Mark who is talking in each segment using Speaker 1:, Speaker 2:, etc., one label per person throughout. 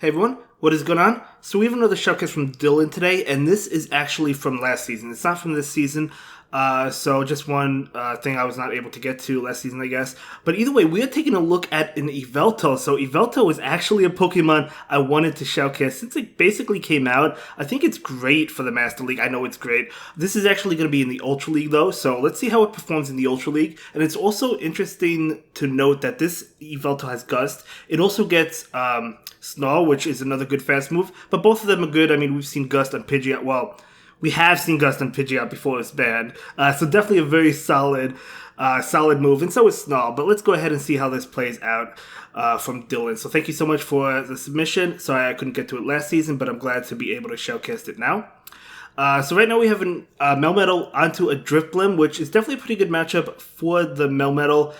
Speaker 1: Hey everyone, what is going on? So we have another showcase from Dylan today, and this is actually from last season. It's not from this season, so just one thing I was not able to get to last season, I guess. But either way, we are taking a look at an Yveltal. So Yveltal is actually a Pokemon I wanted to showcase since it basically came out. I think it's great for the Master League. I know it's great. This is actually going to be in the Ultra League though, so let's see how it performs in the Ultra League. And it's also interesting to note that this Yveltal has Gust. It also gets Snarl, which is another good fast move, but both of them are good. I mean, we've seen Gust on Pidgeot. Well, we have seen Gust on Pidgeot before it's banned, so definitely a very solid move, and so is Snarl. But let's go ahead and see how this plays out from Dylan. So thank you so much for the submission. Sorry I couldn't get to it last season, but I'm glad to be able to showcase it now. So right now we have a Melmetal onto a Drifblim, which is definitely a pretty good matchup for the Melmetal.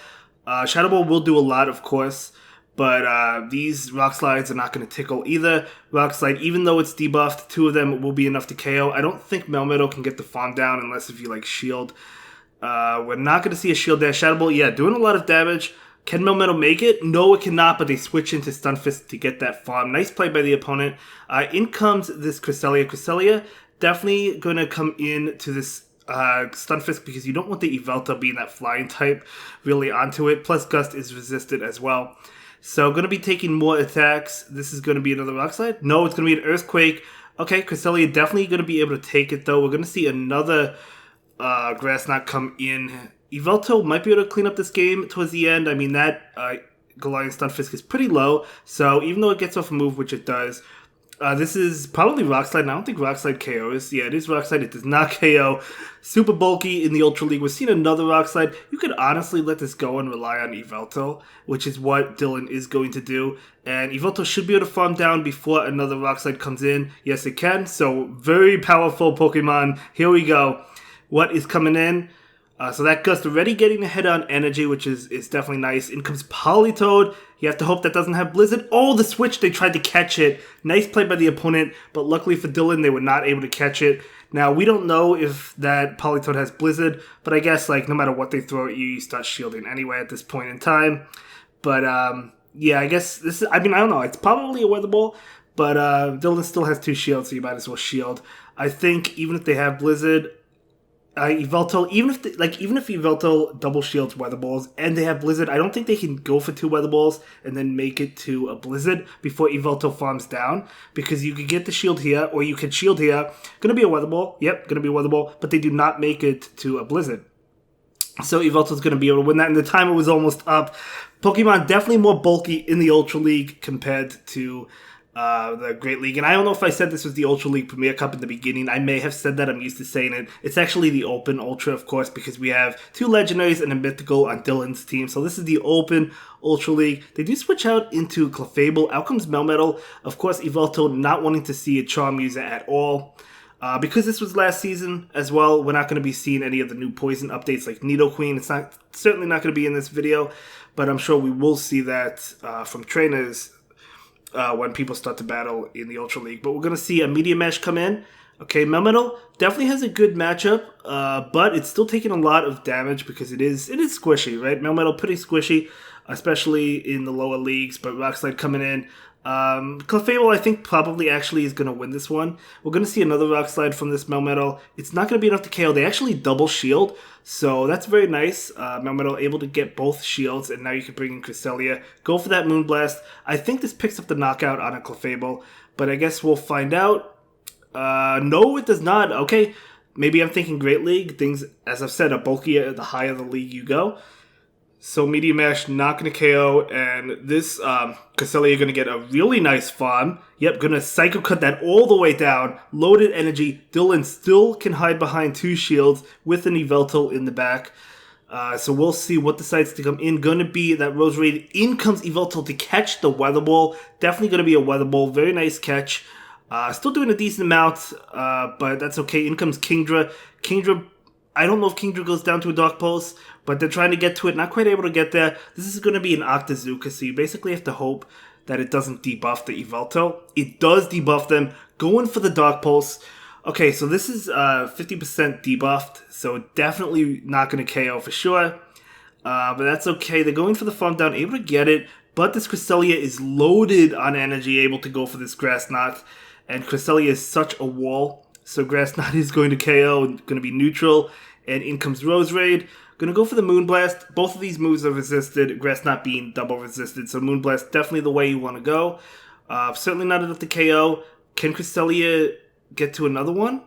Speaker 1: Shadow Ball will do a lot, of course. But these Rock Slides are not going to tickle either. Rock Slide, even though it's debuffed, two of them will be enough to KO. I don't think Melmetal can get the farm down unless if you like Shield. We're not going to see a Shield there. Shadow Ball, yeah, doing a lot of damage. Can Melmetal make it? No, it cannot, but they switch into Stunfisk to get that farm. Nice play by the opponent. In comes this Cresselia. Cresselia definitely going to come in to this Stunfisk because you don't want the Yveltal being that flying type really onto it. Plus Gust is resisted as well. So, going to be taking more attacks. This is going to be another Rock Slide? No, it's going to be an Earthquake. Okay, Cresselia definitely going to be able to take it, though. We're going to see another Grass Knot come in. Yveltal might be able to clean up this game towards the end. I mean, that Galarian Stunfisk is pretty low. So, even though it gets off a move, which it does, this is probably Rock Slide, and I don't think Rock Slide KOs. Yeah, it is Rock Slide. It does not KO. Super bulky in the Ultra League. We're seeing another Rock Slide. You could honestly let this go and rely on Yveltal, which is what Dylan is going to do. And Yveltal should be able to farm down before another Rock Slide comes in. Yes, it can. So, very powerful Pokemon. Here we go. What is coming in? So that Gust already getting a hit on energy, which is definitely nice. In comes Politoed. You have to hope that doesn't have Blizzard. Oh, the switch. They tried to catch it. Nice play by the opponent, but luckily for Dylan, they were not able to catch it. Now, we don't know if that Politoed has Blizzard, but I guess like no matter what they throw at you, you start shielding anyway at this point in time. But yeah, I guess this is, I mean, I don't know. It's probably a Weather Ball, but Dylan still has 2 shields, so you might as well shield. I think even if they have Blizzard, Yveltal, even if Yveltal double shields Weather Balls and they have Blizzard, I don't think they can go for 2 Weather Balls and then make it to a Blizzard before Yveltal farms down, because you could get the shield here or you could shield here. Gonna be a Weather Ball, yep, gonna be a Weather Ball, but they do not make it to a Blizzard. So Yveltal's gonna be able to win that, and the timer was almost up. Pokemon definitely more bulky in the Ultra League compared to the Great League. And I don't know if I said this was the Ultra League Premier Cup in the beginning. I may have said that. I'm used to saying it. It's actually the Open Ultra, of course, because we have 2 Legendaries and a Mythical on Dylan's team. So this is the Open Ultra League. They do switch out into Clefable. Out comes Melmetal. Of course, Yveltal not wanting to see a Charm user at all. Because this was last season as well, we're not going to be seeing any of the new poison updates like Nidoqueen. It's certainly not going to be in this video, but I'm sure we will see that from trainers when people start to battle in the Ultra League. But we're going to see a Meteor Mash come in. Okay, Melmetal definitely has a good matchup, but it's still taking a lot of damage because it is squishy, right? Melmetal pretty squishy, especially in the lower leagues, but Rock Slide coming in. Clefable, I think, probably actually is going to win this one. We're going to see another Rock Slide from this Melmetal. It's not going to be enough to KO. They actually double shield, so that's very nice. Melmetal able to get both shields, and now you can bring in Cresselia. Go for that Moonblast. I think this picks up the knockout on a Clefable, but I guess we'll find out. No, it does not. Okay, maybe I'm thinking Great League. Things, as I've said, are bulkier the higher the league you go. So Meteor Mash not going to KO, and this Cresselia going to get a really nice farm. Yep, going to Psycho Cut that all the way down. Loaded energy. Dylan still can hide behind 2 shields with an Yveltal in the back. So we'll see what decides to come in. Going to be that Rose Raid. In comes Yveltal to catch the Weather Ball. Definitely going to be a Weather Ball. Very nice catch. Still doing a decent amount, but that's okay. In comes Kingdra. Kingdra, I don't know if Kingdra goes down to a Dark Pulse, but they're trying to get to it, not quite able to get there. This is going to be an Octazooka, so you basically have to hope that it doesn't debuff the Yveltal. It does debuff them. Going for the Dark Pulse. Okay, so this is 50% debuffed, so definitely not going to KO for sure. But that's okay. They're going for the farm down, able to get it. But this Cresselia is loaded on energy, able to go for this Grass Knot. And Cresselia is such a wall. So Grass Knot is going to KO, going to be neutral. And in comes Rose Raid. Going to go for the Moonblast. Both of these moves are resisted, Grass Knot being double resisted. So Moonblast definitely the way you want to go. Certainly not enough to KO. Can Cresselia get to another one?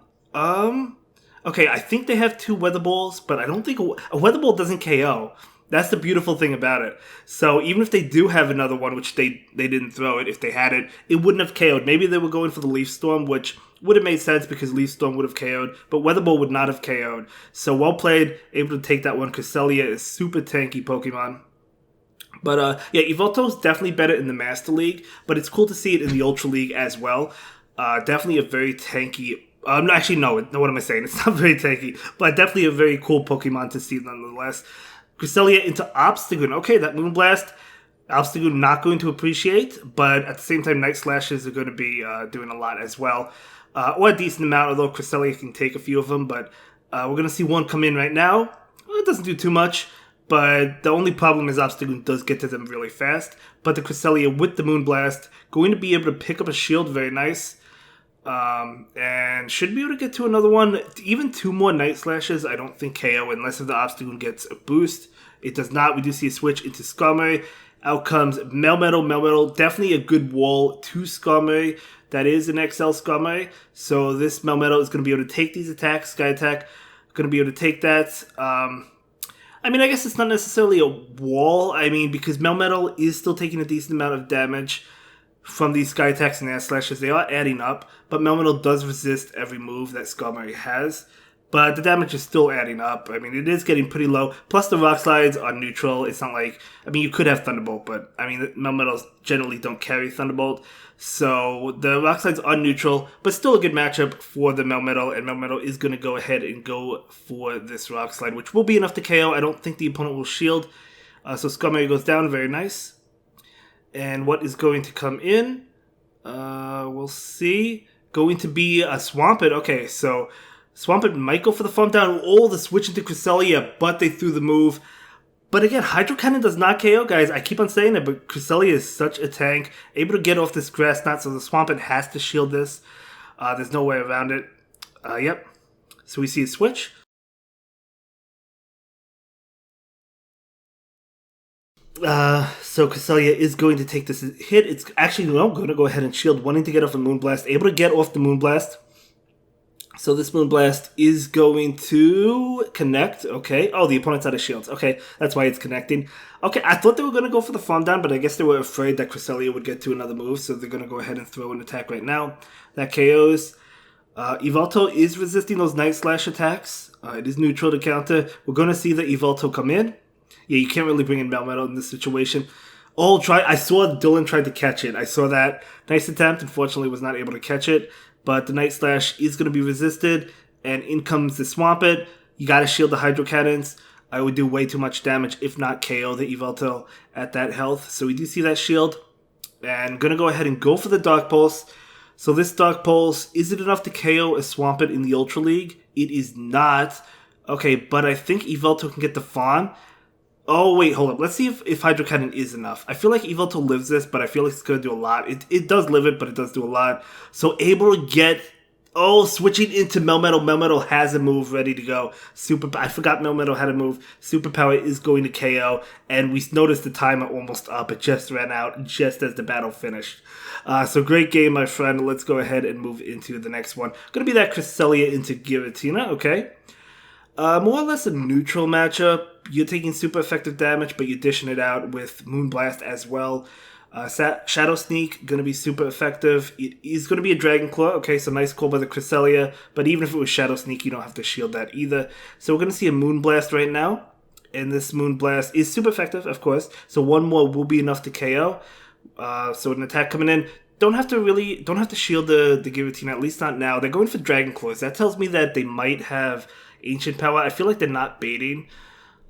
Speaker 1: Okay, I think they have 2 Weather Balls, but I don't think a Weather Ball doesn't KO. That's the beautiful thing about it. So even if they do have another one, which they didn't throw it, if they had it, it wouldn't have KO'd. Maybe they were going for the Leaf Storm, which would have made sense because Leaf Storm would have KO'd, but Weather Ball would not have KO'd. So well played, able to take that one. Cresselia is super tanky Pokemon. But yeah, Yveltal is definitely better in the Master League, but it's cool to see it in the Ultra League as well. Definitely a very tanky... actually, no, what am I saying? It's not very tanky, but definitely a very cool Pokemon to see nonetheless. Cresselia into Obstagoon. Okay, that Moonblast, Obstagoon not going to appreciate, but at the same time, Night Slashes are going to be doing a lot as well. Or a decent amount, although Cresselia can take a few of them, but we're going to see one come in right now. Well, it doesn't do too much, but the only problem is Obstagoon does get to them really fast. But the Cresselia with the Moonblast, going to be able to pick up a shield, very nice. And should be able to get to another one. Even 2 more Night Slashes, I don't think KO unless if the Obstagoon gets a boost. It does not. We do see a switch into Skarmory. Out comes Melmetal. Melmetal, definitely a good wall to Skarmory. That is an XL Skarmory. So this Melmetal is going to be able to take these attacks. Sky Attack, going to be able to take that. I mean, I guess it's not necessarily a wall. I mean, because Melmetal is still taking a decent amount of damage from these Sky Attacks and Air Slashes. They are adding up, but Melmetal does resist every move that Skarmory has. But the damage is still adding up. I mean, it is getting pretty low. Plus, the Rock Slides are neutral. It's not like... I mean, you could have Thunderbolt, but, I mean, Melmetals generally don't carry Thunderbolt. So, the Rock Slides are neutral, but still a good matchup for the Melmetal. And Melmetal is going to go ahead and go for this Rock Slide, which will be enough to KO. I don't think the opponent will shield. So, Skarmory goes down. Very nice. And what is going to come in? We'll see. Going to be a Swampert. Okay, so... Swampert might go for the Farm Down. Oh, the switch into Cresselia, but they threw the move. But again, Hydro Cannon does not KO, guys. I keep on saying it, but Cresselia is such a tank. Able to get off this Grass Knot, so the Swampert has to shield this. There's no way around it. Yep. So we see a switch. So Cresselia is going to take this hit. It's actually going to go ahead and shield, wanting to get off the Moonblast. Able to get off the Moonblast. So this Moonblast is going to connect. Okay. Oh, the opponent's out of shields. Okay, that's why it's connecting. Okay, I thought they were going to go for the Farm Down, but I guess they were afraid that Cresselia would get to another move, so they're going to go ahead and throw an attack right now. That KOs. Yveltal is resisting those Night Slash attacks. It is neutral to counter. We're going to see the Yveltal come in. Yeah, you can't really bring in Melmetal in this situation. Oh, I saw Dylan tried to catch it. I saw that. Nice attempt. Unfortunately, was not able to catch it. But the Night Slash is going to be resisted, and in comes the Swampert. You got to shield the Hydro Cannons. I would do way too much damage, if not KO the Yveltal at that health. So we do see that shield. And going to go ahead and go for the Dark Pulse. So this Dark Pulse, is it enough to KO a Swampert in the Ultra League? It is not. Okay, but I think Yveltal can get the Fawn. Oh, wait, hold up. Let's see if Hydro Cannon is enough. I feel like Yveltal lives this, but I feel like it's going to do a lot. It does live it, but it does do a lot. So able to get... Oh, switching into Melmetal. Melmetal has a move ready to go. I forgot Melmetal had a move. Superpower is going to KO, and we noticed the timer almost up. It just ran out just as the battle finished. So great game, my friend. Let's go ahead and move into the next one. Going to be that Cresselia into Giratina, okay. More or less a neutral matchup. You're taking super effective damage, but you're dishing it out with Moonblast as well. Shadow Sneak, going to be super effective. It is going to be a Dragon Claw. Okay, so nice call by the Cresselia. But even if it was Shadow Sneak, you don't have to shield that either. So we're going to see a Moonblast right now. And this Moonblast is super effective, of course. So one more will be enough to KO. So an attack coming in. Don't have to shield the Giratina, at least not now. They're going for Dragon Claws. That tells me that they might have Ancient Power. I feel like they're not baiting.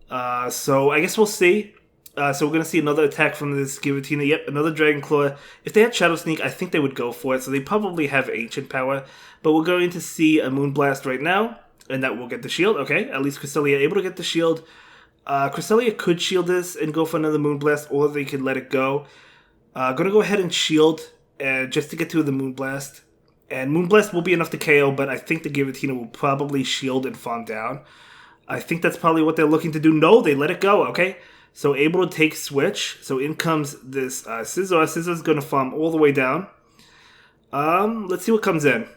Speaker 1: So I guess we'll see. So we're going to see another attack from this Giratina. Yep, another Dragon Claw. If they had Shadow Sneak, I think they would go for it. So they probably have Ancient Power. But we're going to see a Moonblast right now. And that will get the shield. Okay, at least Cresselia able to get the shield. Cresselia could shield this and go for another Moonblast, or they could let it go. Gonna go ahead and shield just to get to the Moonblast. And Moonblast will be enough to KO, but I think the Giratina will probably shield and farm down. I think that's probably what they're looking to do. No, they let it go, okay? So able to take switch. So in comes this Scizor. Scizor's going to farm all the way down. Let's see what comes in.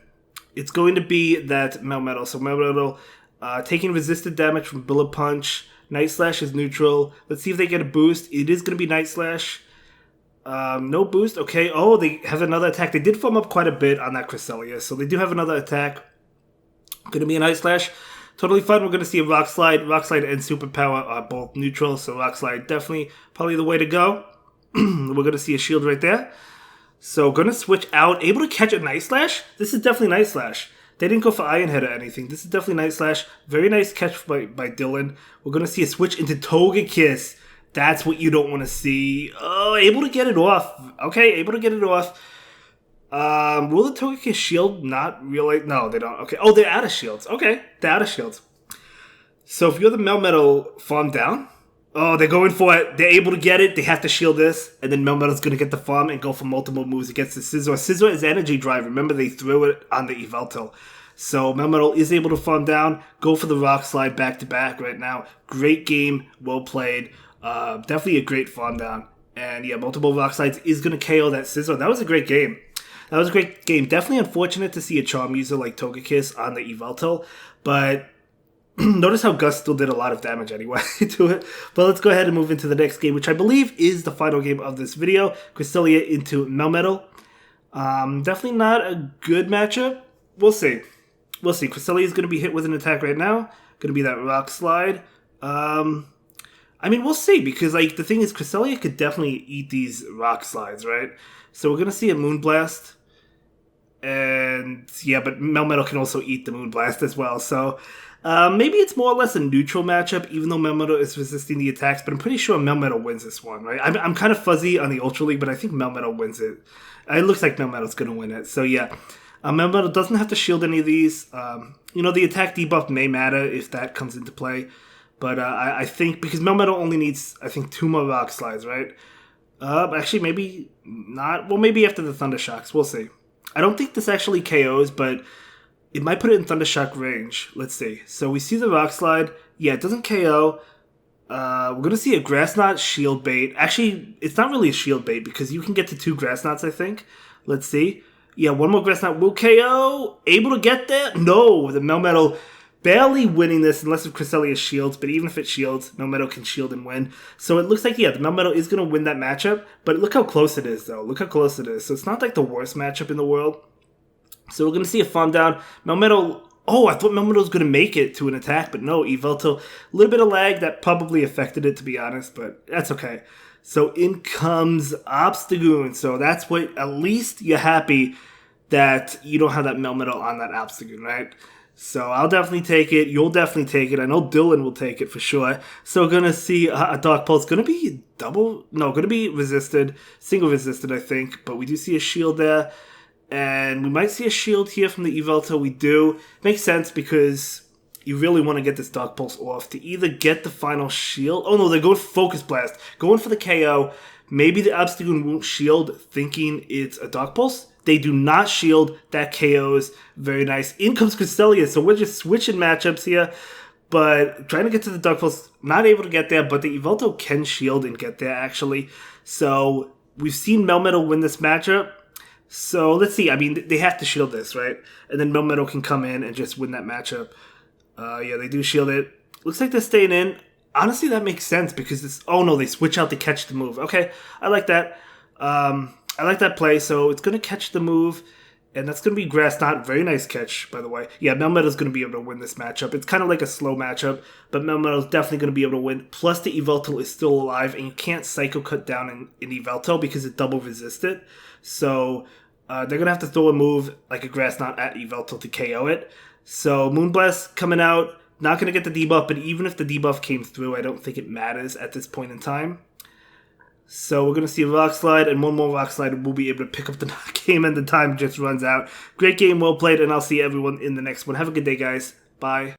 Speaker 1: It's going to be that Melmetal. So Melmetal taking resisted damage from Bullet Punch. Night Slash is neutral. Let's see if they get a boost. It is going to be Night Slash. No boost. Okay. Oh, they have another attack. They did farm up quite a bit on that Cresselia. So they do have another attack. Going to be a Night Slash. Totally fun. We're going to see a Rock Slide. Rock Slide and Superpower are both neutral, so Rock Slide definitely probably the way to go. We're going to see a shield right there. So going to switch out. Able to catch a Night Slash? This is definitely Night Slash. They didn't go for Iron Head or anything. This is definitely Night Slash. Very nice catch by Dylan. We're going to see a switch into Togekiss. That's what you don't want to see. Oh, able to get it off. Okay, able to get it off. Will the Togekiss shield not really? No, they don't. Okay. Oh, they're out of shields. Okay, they're out of shields. So if you're the Melmetal farm down, oh, they're going for it. They're able to get it. They have to shield this, and then Melmetal's going to get the farm and go for multiple moves against the Scizor. Scizor is Energy Drive. Remember, they threw it on the Yveltal. So Melmetal is able to farm down, go for the Rock Slide back to back right now. Great game, well played. Definitely a great farm down. And yeah, multiple Rock Slides is going to KO that Scizor. That was a great game. That was a great game. Definitely unfortunate to see a Charm user like Togekiss on the Yveltal, but notice how Gus still did a lot of damage anyway to it. But let's go ahead and move into the next game, which I believe is the final game of this video. Cresselia into Melmetal. Definitely not a good matchup. We'll see. We'll see. Cresselia is going to be hit with an attack right now. Going to be that Rock Slide. I mean, we'll see, because like the thing is, Cresselia could definitely eat these Rock Slides, right? So we're going to see a Moonblast. And yeah, but Melmetal can also eat the Moonblast as well. So maybe it's more or less a neutral matchup, even though Melmetal is resisting the attacks. But I'm pretty sure Melmetal wins this one, right? I'm kind of fuzzy on the Ultra League, but I think Melmetal wins it. It looks like Melmetal's going to win it. So yeah, Melmetal doesn't have to shield any of these. You know, the attack debuff may matter if that comes into play. But I think, because Melmetal only needs, I think, 2 more Rock Slides, right? Actually, maybe not. Well, maybe after the Thunder Shocks. We'll see. I don't think this actually KOs, but it might put it in Thunder Shock range. Let's see. So we see the Rock Slide. Yeah, it doesn't KO. We're going to see a Grass Knot Shield Bait. Actually, it's not really a Shield Bait because you can get to 2 Grass Knots, I think. Let's see. Yeah, 1 more Grass Knot will KO. Able to get that? No, the Melmetal barely winning this unless if Cresselia shields, but even if it shields, Melmetal can shield and win. So it looks like, yeah, the Melmetal is going to win that matchup, but look how close it is, though. Look how close it is. So it's not like the worst matchup in the world. So we're going to see a farm down. Melmetal, oh, I thought Melmetal was going to make it to an attack, but no, Yveltal, a little bit of lag that probably affected it, to be honest, but that's okay. So in comes Obstagoon. So that's what, at least you're happy that you don't have that Melmetal on that Obstagoon, right? So I'll definitely take it. You'll definitely take it. I know Dylan will take it for sure. So we're going to see a Dark Pulse. Going to be going to be resisted. Single resisted, I think. But we do see a shield there. And we might see a shield here from the Yveltal. We do. Makes sense because you really want to get this Dark Pulse off to either get the final shield. Oh no, they're going for Focus Blast. Going for the KO. Maybe the Obstagoon won't shield thinking it's a Dark Pulse. They do not shield. That KOs. Very nice. In comes Cresselia. So we're just switching matchups here. But trying to get to the Dark Pulse. Not able to get there. But the Yveltal can shield and get there, actually. So we've seen Melmetal win this matchup. So let's see. I mean, they have to shield this, right? And then Melmetal can come in and just win that matchup. Yeah, they do shield it. Looks like they're staying in. Honestly, that makes sense because it's... Oh, no, they switch out to catch the move. Okay, I like that. I like that play, so it's going to catch the move, and that's going to be Grass Knot. Very nice catch, by the way. Yeah, Melmetal's going to be able to win this matchup. It's kind of like a slow matchup, but Melmetal's definitely going to be able to win. Plus, the Yveltal is still alive, and you can't Psycho Cut down in Yveltal because it double resisted. So, they're going to have to throw a move like a Grass Knot at Yveltal to KO it. So, Moonblast coming out. Not going to get the debuff, but even if the debuff came through, I don't think it matters at this point in time. So we're going to see a Rock Slide, and 1 more Rock Slide, and we'll be able to pick up the game, and the time just runs out. Great game, well played, and I'll see everyone in the next one. Have a good day, guys. Bye.